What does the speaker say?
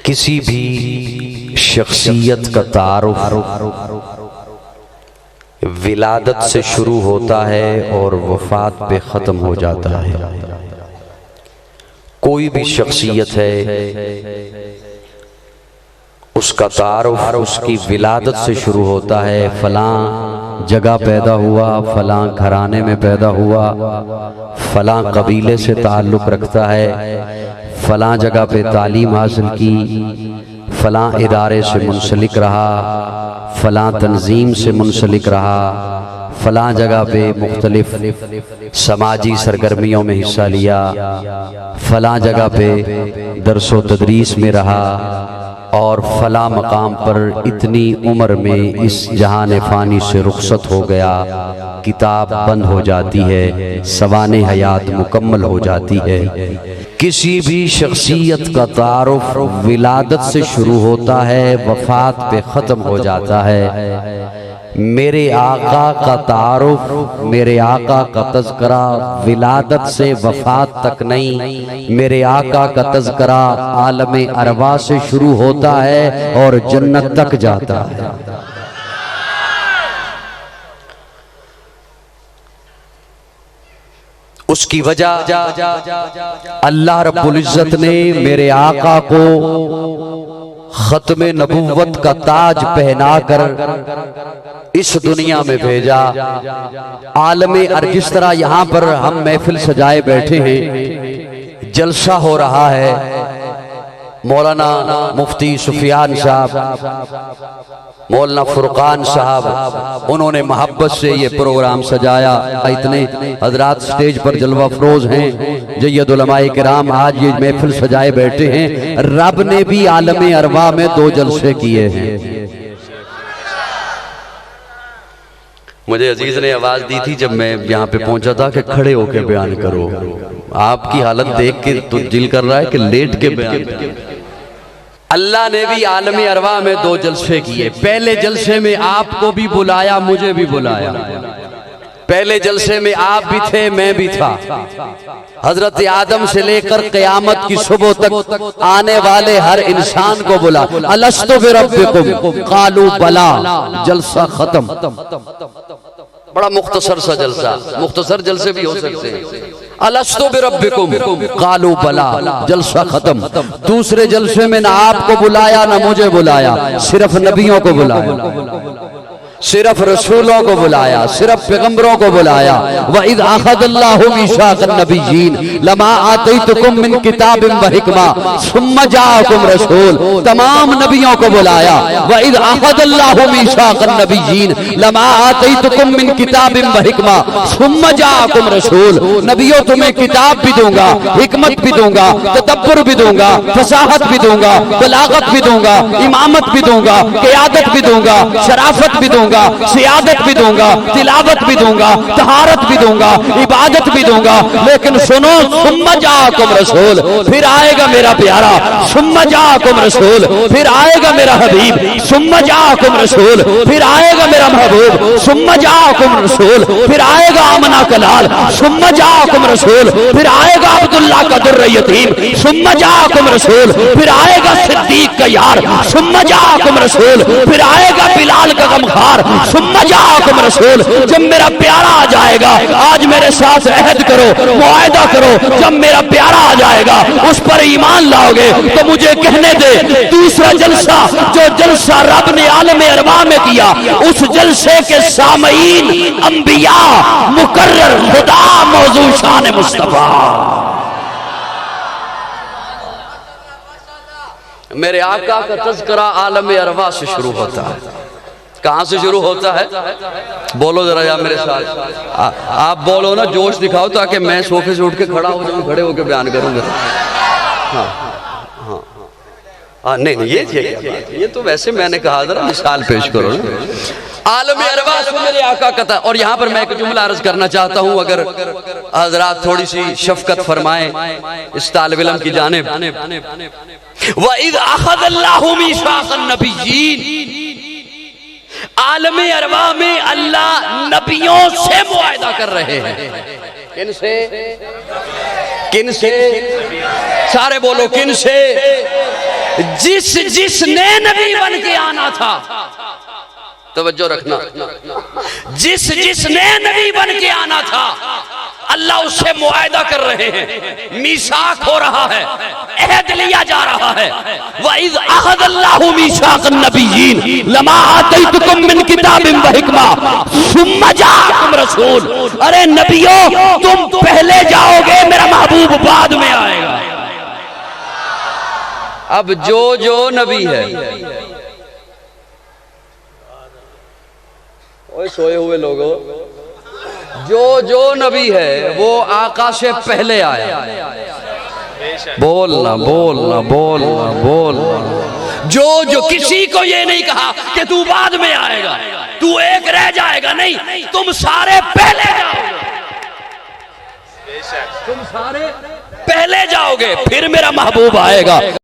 किसी भी शख्सियत का तारुफ विलादत से शुरू होता है और वफात पे ख़त्म हो जाता है। कोई भी शख्सियत है उसका तारुफ उसकी विलादत से शुरू होता है। फलां जगह पैदा हुआ, फलां घराने में पैदा हुआ, फलां कबीले से ताल्लुक़ रखता है, फलां जगह पे तालीम हासिल की, फलां इदारे से मुंसलिक रहा, फलां तंजीम से मुंसलिक रहा, फलां जगह पे मुख्तलिफ समाजी सरगर्मियों में हिस्सा लिया, फलां जगह पे दरसो तदरीस में रहा और फला मकाम पर इतनी उम्र में इस जहान फ़ानी से रुखसत हो गया। किताब बंद हो जाती है, सवाने हयात मुकम्मल हो जाती है। किसी भी शख्सियत का तारुफ विलादत से शुरू होता है, वफात पे ख़त्म हो जाता है। मेरे आका का तारुफ, मेरे आका का तज़किरा विलादत से वफात तक नहीं, मेरे आका का तज़किरा आलमे अरवा से शुरू होता है और जन्नत तक जाता है। उसकी वजह अल्लाह रब्बुल इज़्ज़त ने मेरे आका को खत्मे नबुव्वत का ताज पहनाकर इस दुनिया में भेजा। आलमे जिस तरह यहाँ पर हम महफिल सजाए बैठे हैं, जलसा हो रहा है, मौलाना मुफ्ती सुफियान साहब, मौलाना फुरकान साहब, उन्होंने मोहब्बत से ये प्रोग्राम सजाया। इतने हजरात स्टेज पर जलवा फरोज हैं, जय्यद उलमाए किराम आज ये महफिल सजाए बैठे हैं। रब ने भी आलमे अरवा में 2 जलसे किए हैं। मुझे अजीज ने आवाज दी थी जब मैं यहाँ पे पहुंचा था कि खड़े होकर बयान करो। आपकी हालत देख के तो दिल कर रहा है कि लेट के बयान करो। अल्लाह ने भी आलमी अरवा में 2 जलसे किए। पहले जलसे में आपको भी बुलाया, मुझे भी बुलाया। पहले जलसे में आप भी थे, मैं भी था। हजरत आदम से लेकर क़यामत की सुबह तक आने वाले हर इंसान को बुला। अलस्तु बिरब्बिकुम क़ालू बला, जलसा खत्म। बड़ा मुख्तसर सा जलसा, मुख्तसर जलसे भी हो सकते हैं। अलस्तु बिरब्बिकुम क़ालू बला, जलसा खत्म। दूसरे जलसे में ना आपको बुलाया ना मुझे बुलाया, सिर्फ नबियों को बुलाया, सिर्फ रसूलों को बुलाया, सिर्फ पैगंबरों को बुलाया। व इज़ अख़ज़ल्लाहु मीसाक़न नबिय्यीन लमा आतैतुकुम मिन किताबिन व हिकमा सुम्मा जाअकुम रसूल, तमाम नबियों को बुलाया। व इज़ अख़ज़ल्लाहु मीसाक़न नबिय्यीन लमा आतैतुकुम मिन किताबिन व हिकमा सुम्मा जाअकुम रसूल, नबियों तुम्हें किताब भी दूंगा, हिकमत भी दूंगा, तदब्बुर भी दूंगा, फसाहत भी दूंगा, बलागत भी दूंगा, इमामत भी दूंगा, क़यादत भी दूंगा, शराफत भी दूंगा, सियादत भी दूंगा, तिलावत भी दूंगा, तहारत भी दूंगा, इबादत भी दूंगा। लेकिन सुनो, सुम्मा जाअकुम रसूल, फिर आएगा मेरा प्यारा। सुम्मा जाअकुम रसूल, फिर आएगा मेरा हबीब। सुम्मा जाअकुम रसूल, फिर आएगा मेरा महबूब। सुम्मा जाअकुम रसूल, फिर आएगा आमना कलाल। सुम्मा जाअकुम रसूल, फिर आएगा अब्दुल्लाह का दुर्र यतीम। सुम्मा जाअकुम रसूल, फिर आएगा सिद्दीक का यार। सुम्मा जाअकुम रसूल, फिर आएगा बिलाल का गमखार। सुम्मा जाअकुम रसूल, जब मेरा प्यारा आ जाएगा, आज मेरे साथ अहद करो, मुआहदा करो, जब मेरा प्यारा आ जाएगा उस पर ईमान लाओगे तो मुझे कहने दे। दूसरा जलसा, जो जलसा रब ने आलमे अरवा में किया, उस जलसे के सामईन अंबिया, मुकर्रर, खुदा, मौजू, शान मुस्तफा। मेरे आका का तज़किरा आलमे अरवा से शुरू होता है। कहाँ से शुरू होता है? बोलो जरा यार मेरे साथ। आप बोलो ना, जोश दिखाओ ताकि मैं सोफे से उठ के खड़ा हो जाऊँ, खड़े होकर बयान करूँगा। हाँ हाँ हाँ, नहीं नहीं, ये तो वैसे मैंने कहा, जरा मिसाल पेश करो ना। आलमे अरवा से मेरे आका का था। और यहाँ पर मैं एक जुमला अर्ज करना चाहता हूँ, अगर हजरात थोड़ी सी शफकत फरमाएं इस तालिब इल्म की जानिब। व इज़ अख़ज़ल्लाहु मीसाक़न नबिय्यीन, आलमे अरवा में अल्लाह नबियों से मुआहदा कर रहे हैं। किन से? किन से? सारे बोलो, किन से? जिसने नबी बन के आना था, तवज्जो रखना, जिसने नबी बन के आना था, अल्लाह उससे मुआयदा कर रहे हैं, मीसाक हो रहा है, अहद लिया जा रहा है। वइज़ अख़ज़ल्लाहु मीसाक़न नबिय्यीन लमा आतैतुकुम मिन किताबिन व हिकमा सुम्मा जाअकुम रसूल। अरे नबियों, तुम पहले जाओगे, मेरा महबूब बाद में आएगा। अब जो नबी है, ओए सोए हुए लोगों, जो नबी है वो आका से पहले आया। बोलना बोलना बोलना बोलना। जो किसी को ये नहीं कहा कि तू बाद में आएगा, तू एक रह जाएगा, नहीं, तुम सारे पहले जाओगे, तुम सारे पहले जाओगे, फिर मेरा महबूब आएगा।